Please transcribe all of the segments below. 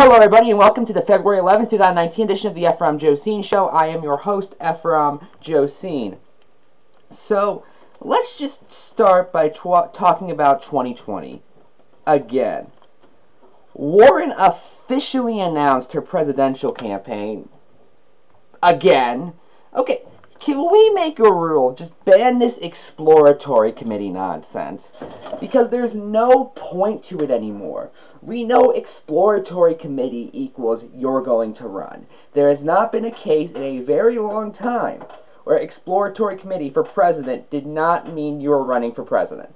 Hello everybody and welcome to the February 11th, 2019 edition of the Ephrom Josine Show. I am your host, Ephrom Josine. So, let's just start by talking about 2020. Again. Warren officially announced her presidential campaign. Again. Okay, can we make a rule? Just ban this exploratory committee nonsense. Because there's no point to it anymore. We know exploratory committee equals you're going to run. There has not been a case in a very long time where exploratory committee for president did not mean you're running for president.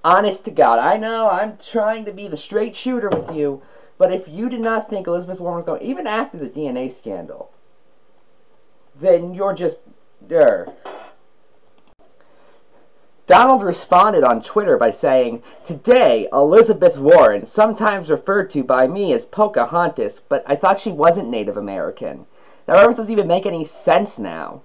Honest to God, I know I'm trying to be the straight shooter with you, but if you did not think Elizabeth Warren was going, even after the DNA scandal, then you're just there. Donald responded on Twitter by saying, "Today, Elizabeth Warren, sometimes referred to by me as Pocahontas, but I thought she wasn't Native American. That reference doesn't even make any sense now.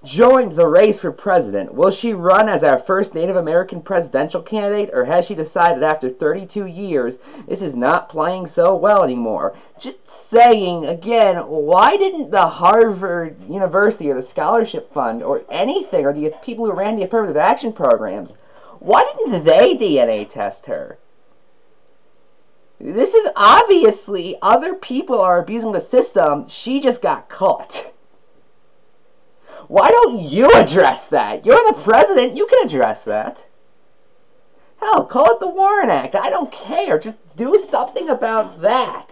Joined the race for president. Will she run as our first Native American presidential candidate, or has she decided after 32 years this is not playing so well anymore?" Just saying, again, why didn't the Harvard University or the Scholarship Fund or anything, or the people who ran the affirmative action programs, why didn't they DNA test her? This is obviously other people are abusing the system. She just got caught. Why don't you address that? You're the president. You can address that. Hell, call it the Warren Act. I don't care. Just do something about that.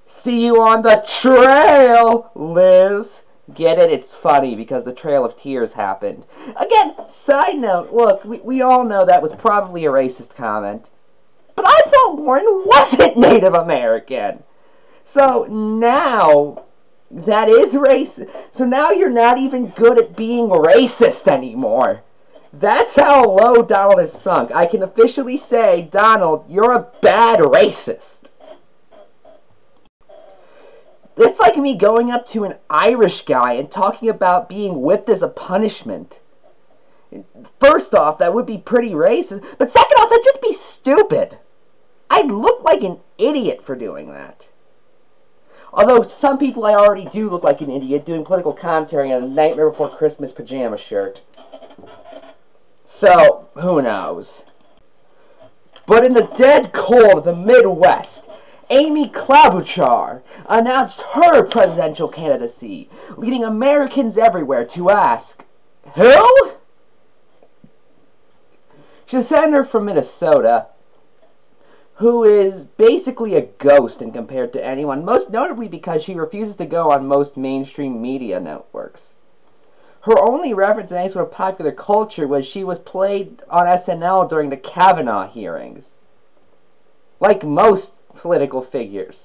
See you on the trail, Liz. Get it? It's funny because the Trail of Tears happened. Again, side note, look, we all know that was probably a racist comment. But I thought Warren wasn't Native American. So now that is racist. So now you're not even good at being racist anymore. That's how low Donald has sunk. I can officially say, Donald, you're a bad racist. It's like me going up to an Irish guy and talking about being whipped as a punishment. First off, that would be pretty racist. But second off, that'd just be stupid. I'd look like an idiot for doing that. Although, to some people I already do look like an idiot doing political commentary on a Nightmare Before Christmas pajama shirt. So, who knows? But in the dead cold of the Midwest, Amy Klobuchar announced her presidential candidacy, leading Americans everywhere to ask, who? She's a senator from Minnesota, who is basically a ghost in compared to anyone, most notably because she refuses to go on most mainstream media networks. Her only reference to any sort of popular culture was she was played on SNL during the Kavanaugh hearings. Like most political figures.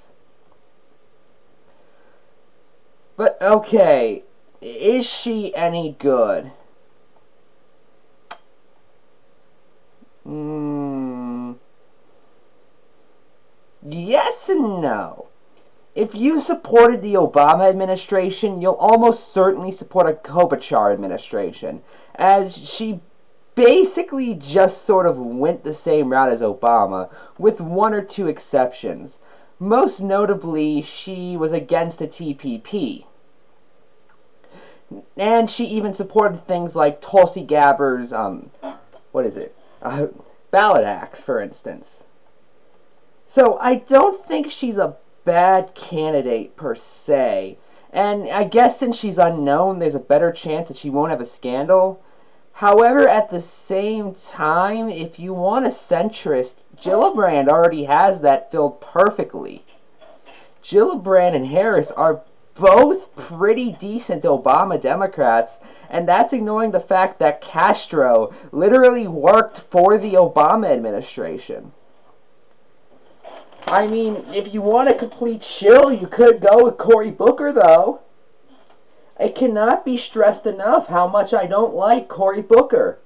But, okay, is she any good? Yes and no. If you supported the Obama administration, you'll almost certainly support a Klobuchar administration, as she basically just sort of went the same route as Obama, with one or two exceptions. Most notably, she was against the TPP. And she even supported things like Tulsi Gabbard's, ballot act, for instance. So I don't think she's a bad candidate per se. And I guess since she's unknown, there's a better chance that she won't have a scandal. However, at the same time, if you want a centrist, Gillibrand already has that filled perfectly. Gillibrand and Harris are both pretty decent Obama Democrats, and that's ignoring the fact that Castro literally worked for the Obama administration. I mean, if you want a complete shill, you could go with Cory Booker, though. It cannot be stressed enough how much I don't like Cory Booker.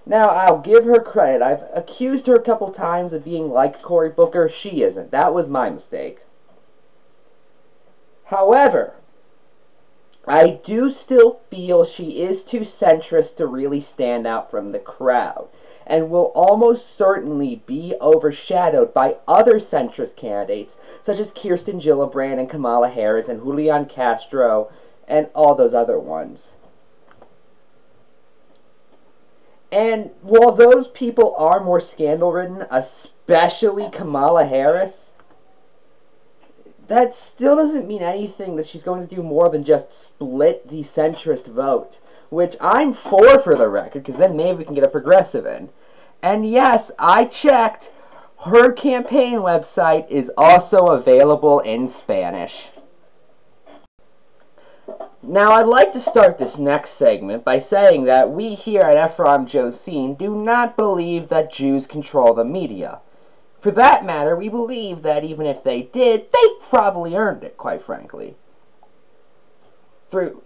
Now, I'll give her credit. I've accused her a couple times of being like Cory Booker. She isn't. That was my mistake. However, I do still feel she is too centrist to really stand out from the crowd. and will almost certainly be overshadowed by other centrist candidates such as Kirsten Gillibrand and Kamala Harris and Julian Castro and all those other ones. And while those people are more scandal-ridden, especially Kamala Harris, that still doesn't mean anything that she's going to do more than just split the centrist vote, which I'm for the record, because then maybe we can get a progressive in. And yes, I checked, her campaign website is also available in Spanish. Now, I'd like to start this next segment by saying that we here at Ephrom Josine do not believe that Jews control the media. For that matter, we believe that even if they did, they've probably earned it, quite frankly. They've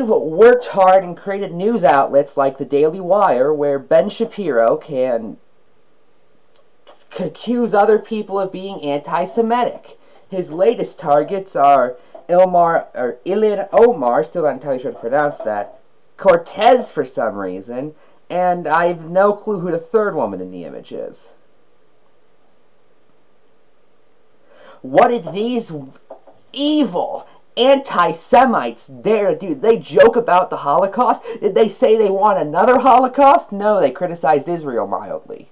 worked hard and created news outlets like the Daily Wire, where Ben Shapiro can accuse other people of being anti-Semitic. His latest targets are Ilhan Omar, still not entirely sure to pronounce that, Cortez for some reason, and I have no clue who the third woman in the image is. What did these evil anti-Semites dare to do? Did they joke about the Holocaust? Did they say they want another Holocaust? No, they criticized Israel mildly.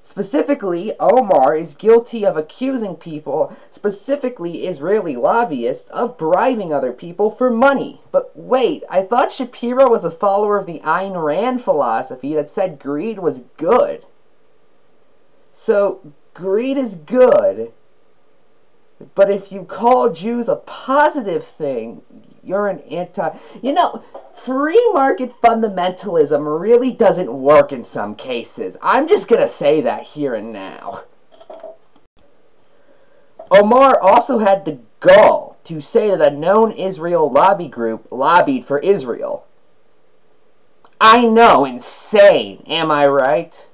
Specifically, Omar is guilty of accusing people, specifically Israeli lobbyists, of bribing other people for money. But wait, I thought Shapiro was a follower of the Ayn Rand philosophy that said greed was good. So, greed is good, but if you call Jews a positive thing, you're an anti... free market fundamentalism really doesn't work in some cases. I'm just gonna say that here and now. Omar also had the gall to say that a known Israel lobby group lobbied for Israel. I know, insane, am I right?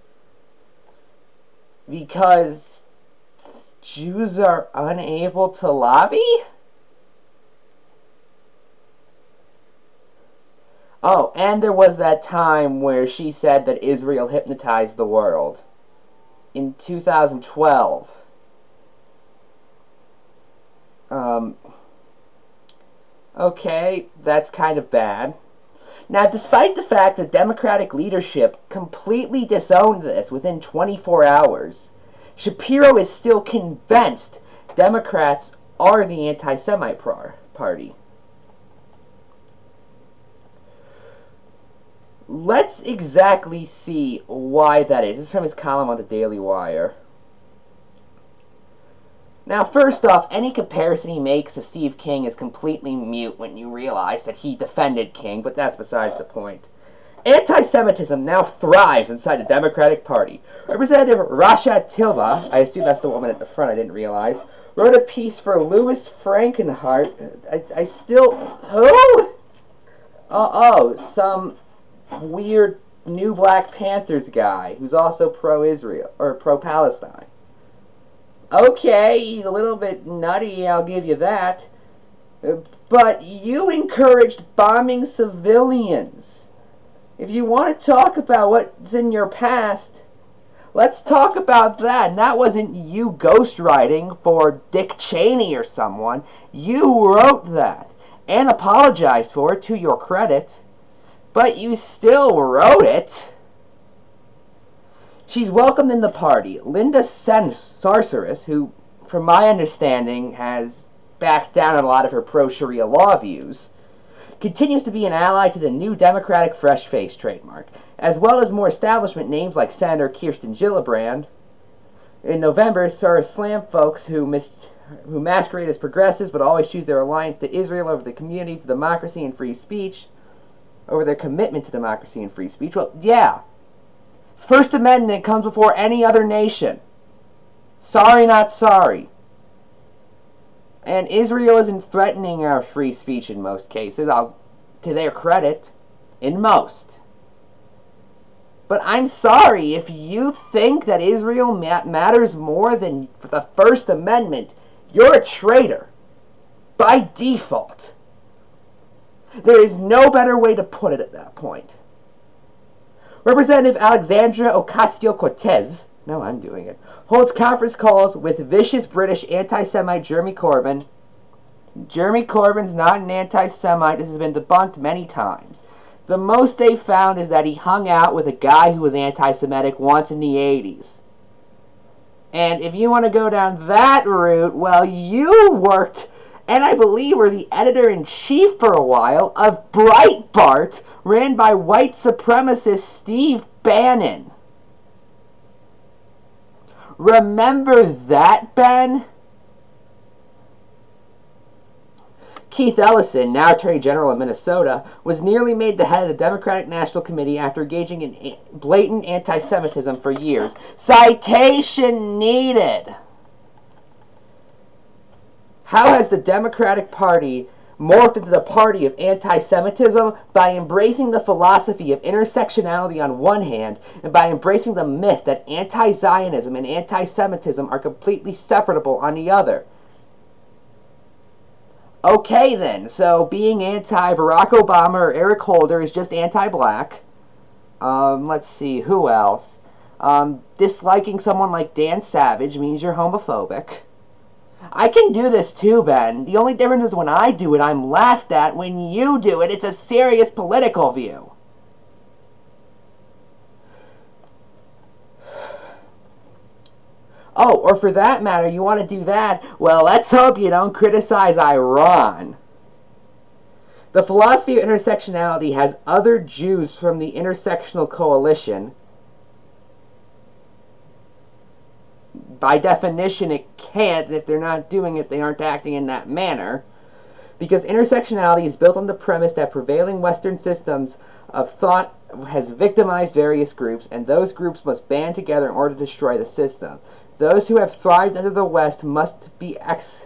Because Jews are unable to lobby? Oh, and there was that time where she said that Israel hypnotized the world. In 2012. Okay, that's kind of bad. Now, despite the fact that Democratic leadership completely disowned this within 24 hours, Shapiro is still convinced Democrats are the anti-Semite party. Let's exactly see why that is. This is from his column on the Daily Wire. Now, first off, any comparison he makes to Steve King is completely mute when you realize that he defended King, but that's besides the point. Anti-Semitism now thrives inside the Democratic Party. Representative Rasha Tilba, I assume that's the woman at the front, I didn't realize, wrote a piece for Louis Frankenhart. I still... Who? Some weird new Black Panthers guy who's also pro-Israel, or pro-Palestine. Okay, he's a little bit nutty, I'll give you that. But you encouraged bombing civilians. If you want to talk about what's in your past, let's talk about that. And that wasn't you ghostwriting for Dick Cheney or someone. You wrote that and apologized for it, to your credit. But you still wrote it. She's welcomed in the party. Linda Sarceris, who, from my understanding, has backed down on a lot of her pro-Sharia law views, continues to be an ally to the new Democratic fresh face trademark, as well as more establishment names like Senator Kirsten Gillibrand. In November, Sarah slammed folks who masquerade as progressives but always choose their alliance to Israel over the community to democracy and free speech, over their commitment to democracy and free speech. Well, yeah. First Amendment comes before any other nation. Sorry, not sorry. And Israel isn't threatening our free speech in most cases, to their credit, in most. But I'm sorry, if you think that Israel matters more than the First Amendment, you're a traitor. By default. There is no better way to put it at that point. Representative Alexandra Ocasio-Cortez, no, I'm doing it, holds conference calls with vicious British anti-Semite Jeremy Corbyn. Jeremy Corbyn's not an anti-Semite. This has been debunked many times. The most they found is that he hung out with a guy who was anti-Semitic once in the 80s. And if you want to go down that route, well, you worked, and I believe were the editor-in-chief for a while, of Breitbart, ran by white supremacist Steve Bannon. Remember that, Ben? Keith Ellison, now Attorney General of Minnesota, was nearly made the head of the Democratic National Committee after engaging in blatant anti-Semitism for years. Citation needed. How has the Democratic Party morphed into the party of anti-Semitism? By embracing the philosophy of intersectionality on one hand, and by embracing the myth that anti-Zionism and anti-Semitism are completely separable on the other. Okay then, so being anti-Barack Obama or Eric Holder is just anti-black. Let's see, who else? Disliking someone like Dan Savage means you're homophobic. I can do this too, Ben. The only difference is when I do it, I'm laughed at. When you do it, it's a serious political view. Oh, or for that matter, you want to do that? Well, let's hope you don't criticize Iran. The philosophy of intersectionality has other Jews from the Intersectional Coalition. By definition, it can't, and if they're not doing it, they aren't acting in that manner. Because intersectionality is built on the premise that prevailing Western systems of thought has victimized various groups, and those groups must band together in order to destroy the system. Those who have thrived under the West must be excised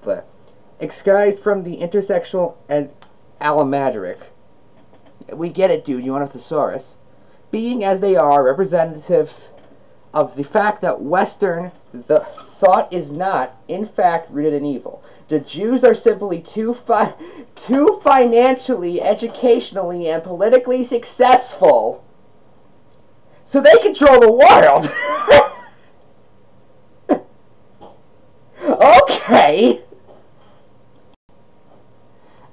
from the intersectional and allomadric. We get it, dude. You want a thesaurus. Being as they are representatives of the fact that Western thought is not, in fact, rooted in evil. The Jews are simply too financially, educationally, and politically successful, so they control the world. Okay.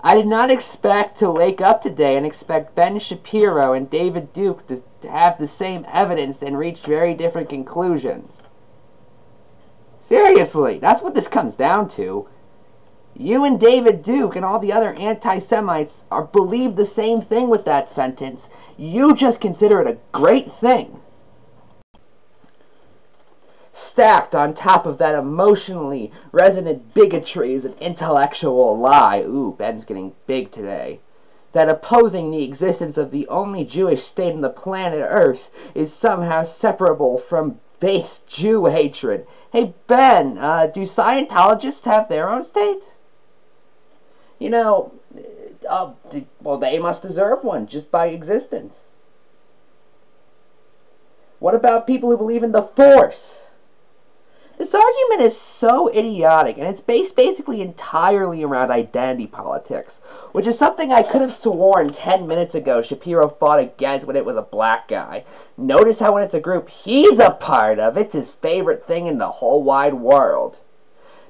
I did not expect to wake up today and expect Ben Shapiro and David Duke to have the same evidence and reach very different conclusions. Seriously, that's what this comes down to. You and David Duke and all the other anti-Semites believe the same thing with that sentence. You just consider it a great thing. Stacked on top of that emotionally resonant bigotry is an intellectual lie. Ooh, Ben's getting big today. That opposing the existence of the only Jewish state on the planet Earth is somehow separable from base Jew hatred. Hey, Ben, do Scientologists have their own state? You know, well, they must deserve one just by existence. What about people who believe in the Force? This argument is so idiotic, and it's based basically entirely around identity politics, which is something I could have sworn 10 minutes ago Shapiro fought against when it was a black guy. Notice how when it's a group he's a part of, it's his favorite thing in the whole wide world.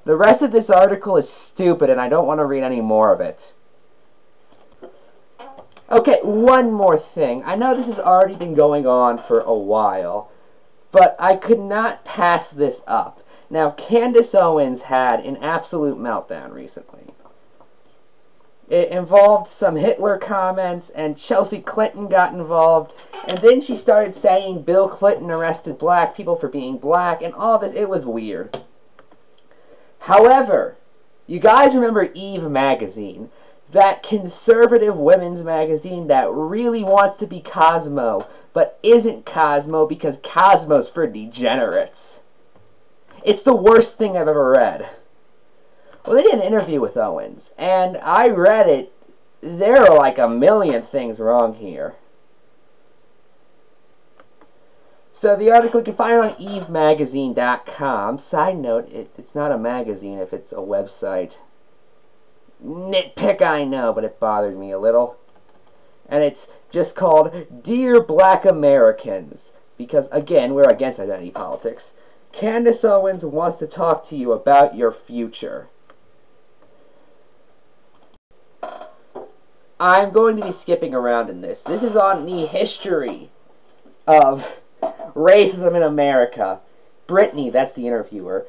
The rest of this article is stupid, and I don't want to read any more of it. Okay, one more thing. I know this has already been going on for a while, but I could not pass this up. Now, Candace Owens had an absolute meltdown recently. It involved some Hitler comments, and Chelsea Clinton got involved, and then she started saying Bill Clinton arrested black people for being black, and all this. It was weird. However, you guys remember Eve magazine, that conservative women's magazine that really wants to be Cosmo, but isn't Cosmo because Cosmo's for degenerates. It's the worst thing I've ever read. Well, they did an interview with Owens, and I read it. There are like a million things wrong here. So the article you can find on evemagazine.com. Side note, it's not a magazine if it's a website. nitpick, I know, but it bothers me a little. And it's just called Dear Black Americans. Because, again, we're against identity politics. Candace Owens wants to talk to you about your future. I'm going to be skipping around in this. This is on the history of racism in America. Brittany, that's the interviewer.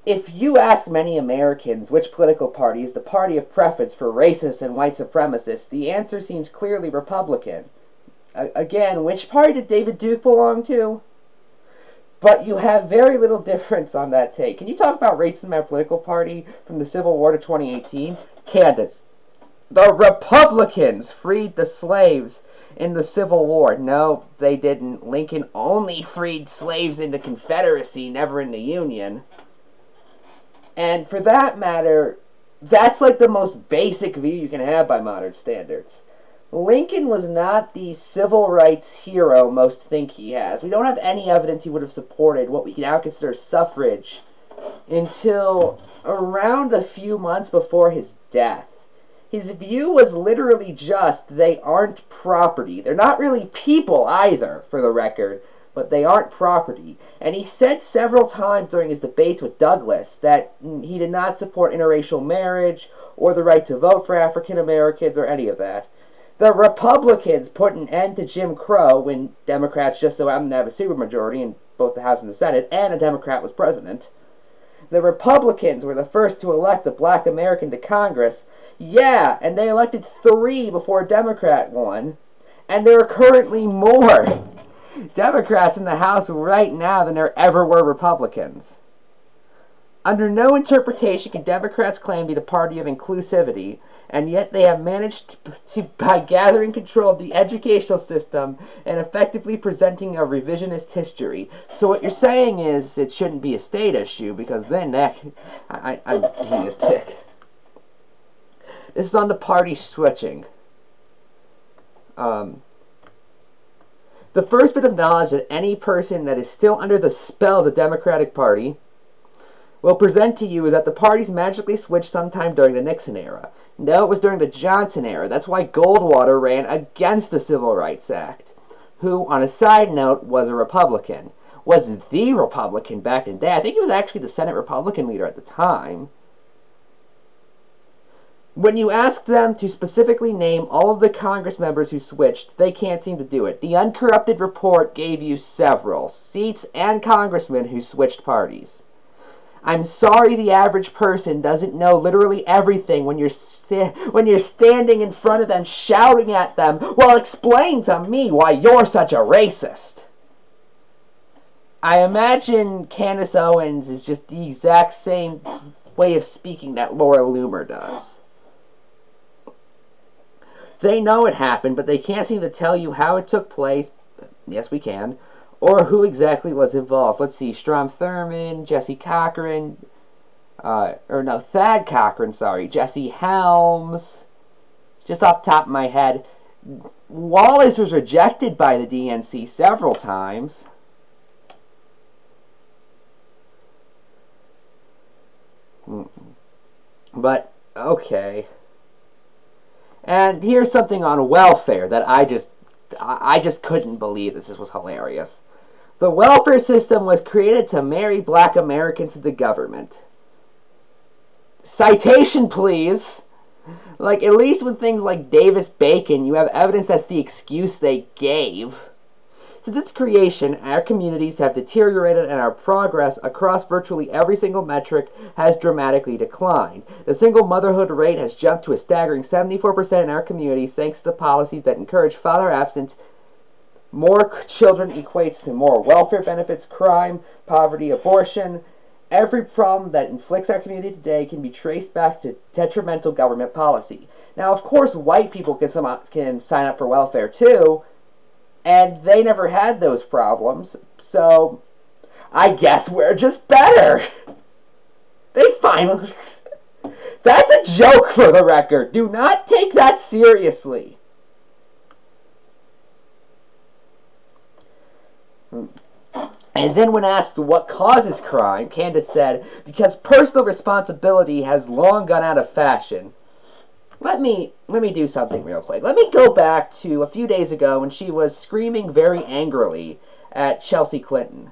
If you ask many Americans which political party is the party of preference for racists and white supremacists, the answer seems clearly Republican. Again, which party did David Duke belong to? But you have very little difference on that take. Can you talk about racism in our political party from the Civil War to 2018? Candace, the Republicans freed the slaves in the Civil War. No, they didn't. Lincoln only freed slaves in the Confederacy, never in the Union. And for that matter, that's like the most basic view you can have by modern standards. Lincoln was not the civil rights hero most think he has. We don't have any evidence he would have supported what we now consider suffrage until around a few months before his death. His view was literally just, they aren't property. They're not really people either, for the record, but they aren't property. And he said several times during his debates with Douglas that he did not support interracial marriage or the right to vote for African Americans or any of that. The Republicans put an end to Jim Crow when Democrats just so happened to have a supermajority in both the House and the Senate, and a Democrat was president. The Republicans were the first to elect a black American to Congress. Yeah, and they elected 3 before a Democrat won. And there are currently more Democrats in the House right now than there ever were Republicans. Under no interpretation can Democrats claim to be the party of inclusivity, and yet they have managed to, by gathering control of the educational system and effectively presenting a revisionist history. So what you're saying is it shouldn't be a state issue, because then I'm being a tick. This is on the party switching. The first bit of knowledge that any person that is still under the spell of the Democratic Party will present to you is that the parties magically switched sometime during the Nixon era. No, it was during the Johnson era. That's why Goldwater ran against the Civil Rights Act, who, on a side note, was a Republican. Was the Republican back in the day. I think he was actually the Senate Republican leader at the time. When you ask them to specifically name all of the Congress members who switched, they can't seem to do it. The uncorrupted report gave you several seats and congressmen who switched parties. I'm sorry the average person doesn't know literally everything when you're standing in front of them shouting at them, well, explain to me why you're such a racist. I imagine Candace Owens is just the exact same way of speaking that Laura Loomer does. They know it happened, but they can't seem to tell you how it took place. Yes, we can. Or who exactly was involved. Let's see, Strom Thurmond, Jesse Cochran, Thad Cochran, sorry, Jesse Helms. Just off the top of my head, Wallace was rejected by the DNC several times. But, okay. And here's something on welfare that I just couldn't believe this was hilarious. The welfare system was created to marry black Americans to the government. Citation, please. Like, at least with things like Davis-Bacon, you have evidence that's the excuse they gave. Since its creation, our communities have deteriorated and our progress across virtually every single metric has dramatically declined. The single motherhood rate has jumped to a staggering 74% in our communities thanks to the policies that encourage father absence. More children equates to more welfare benefits, crime, poverty, abortion. Every problem that inflicts our community today can be traced back to detrimental government policy. Now, of course, white people can sign up for welfare too, and they never had those problems, so I guess we're just better. They finally... That's a joke, for the record. Do not take that seriously. And then when asked what causes crime, Candace said, because personal responsibility has long gone out of fashion. let me do something real quick. Let me go back to a few days ago when she was screaming very angrily at Chelsea Clinton.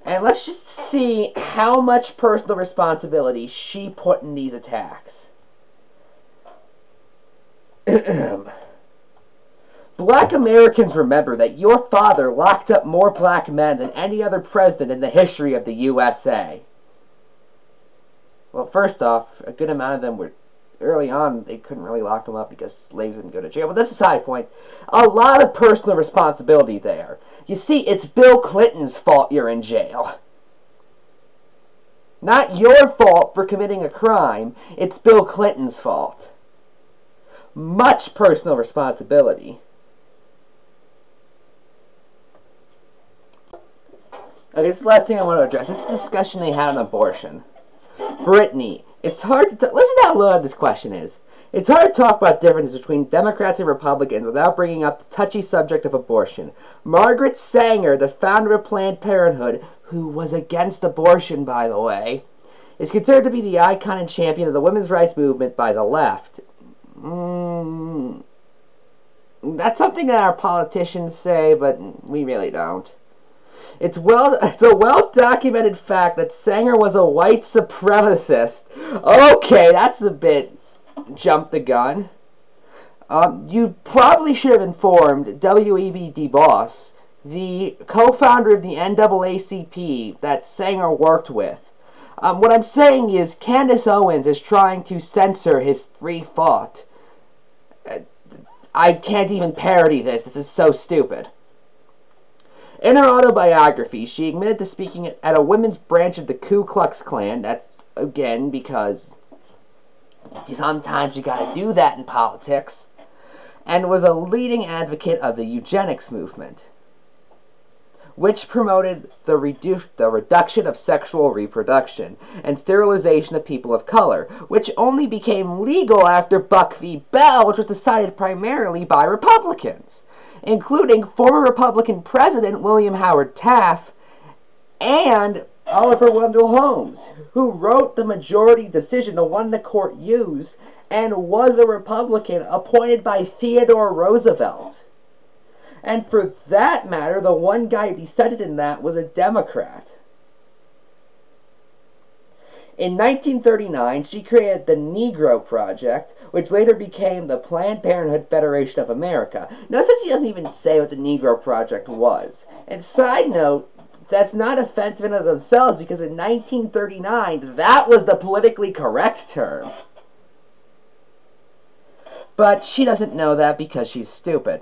And let's just see how much personal responsibility she put in these attacks. Black Americans remember that your father locked up more black men than any other president in the history of the USA. Well, first off, a good amount of them were, early on, they couldn't really lock them up because slaves didn't go to jail. But that's a side point. A lot of personal responsibility there. You see, it's Bill Clinton's fault you're in jail. Not your fault for committing a crime. It's Bill Clinton's fault. Much personal responsibility. Okay, this is the last thing I want to address. This is a discussion they had on abortion. Brittany, it's hard to... listen to how loaded this question is. It's hard to talk about differences between Democrats and Republicans without bringing up the touchy subject of abortion. Margaret Sanger, the founder of Planned Parenthood, who was against abortion, by the way, is considered to be the icon and champion of the women's rights movement by the left. That's something that our politicians say, but we really don't. It's a well-documented fact that Sanger was a white supremacist. Okay, that's a bit jump the gun. You probably should have informed W.E.B. Du Bois, the co-founder of the NAACP that Sanger worked with. What I'm saying is Candace Owens is trying to censor his free thought. I can't even parody this. This is so stupid. In her autobiography, she admitted to speaking at a women's branch of the Ku Klux Klan. That's, again, because sometimes you gotta do that in politics. And was a leading advocate of the eugenics movement, which promoted the reduction of sexual reproduction and sterilization of people of color, which only became legal after Buck v. Bell, which was decided primarily by Republicans, including former Republican President William Howard Taft and Oliver Wendell Holmes, who wrote the majority decision, the one the court used, and was a Republican appointed by Theodore Roosevelt. And for that matter, the one guy who dissented in that was a Democrat. In 1939, she created the Negro Project, which later became the Planned Parenthood Federation of America. Notice that she doesn't even say what the Negro Project was. And side note, that's not offensive in and of themselves, because in 1939, that was the politically correct term. But she doesn't know that because she's stupid.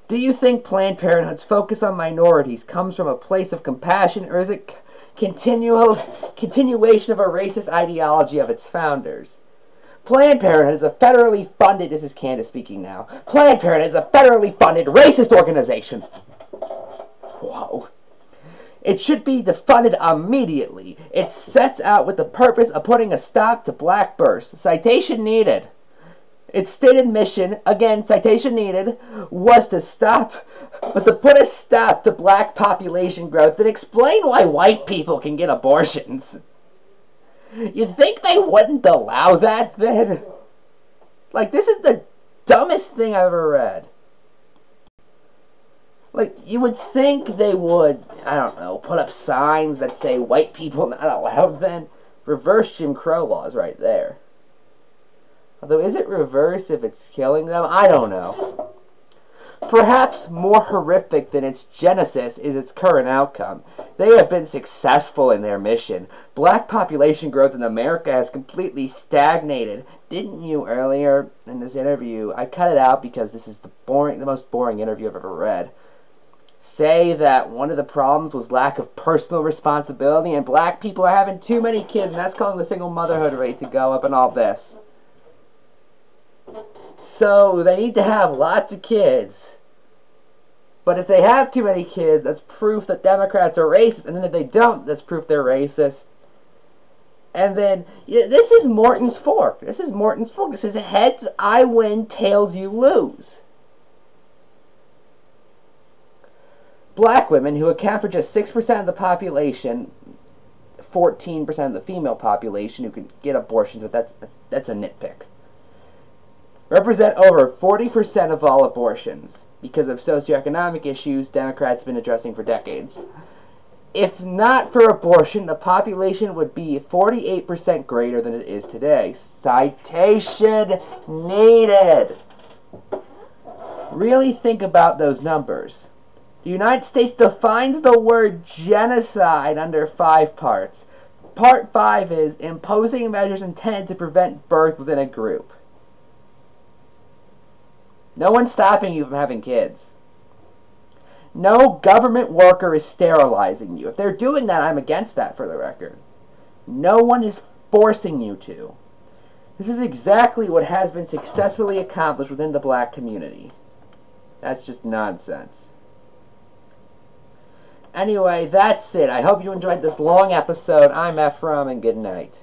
Do you think Planned Parenthood's focus on minorities comes from a place of compassion, or is it continuation of a racist ideology of its founders? Planned Parenthood is a federally funded... This is Candace speaking now. Planned Parenthood is a federally funded racist organization. Whoa. It should be defunded immediately. It sets out with the purpose of putting a stop to black births. Citation needed. Its stated mission, again, citation needed, was to put a stop to black population growth and explain why white people can get abortions. You'd think they wouldn't allow that, then? Like, this is the dumbest thing I've ever read. Like, you would think they would, I don't know, put up signs that say white people not allowed, then. Reverse Jim Crow laws right there. Although, is it reverse if it's killing them? I don't know. Perhaps more horrific than its genesis is its current outcome. They have been successful in their mission. Black population growth in America has completely stagnated. Didn't you earlier in this interview, I cut it out because this is the most boring interview I've ever read, say that one of the problems was lack of personal responsibility and black people are having too many kids and that's causing the single motherhood rate to go up and all this. So they need to have lots of kids. But if they have too many kids, that's proof that Democrats are racist. And then if they don't, that's proof they're racist. And then, this is Morton's Fork. This is Morton's Fork. This is heads I win, tails you lose. Black women, who account for just 6% of the population, 14% of the female population who can get abortions, but that's a nitpick. Represent over 40% of all abortions because of socioeconomic issues Democrats have been addressing for decades. If not for abortion, the population would be 48% greater than it is today. Citation needed. Really think about those numbers. The United States defines the word genocide under 5 parts. Part 5 is imposing measures intended to prevent birth within a group. No one's stopping you from having kids. No government worker is sterilizing you. If they're doing that, I'm against that, for the record. No one is forcing you to. This is exactly what has been successfully accomplished within the black community. That's just nonsense. Anyway, that's it. I hope you enjoyed this long episode. I'm Ephrom, and good night.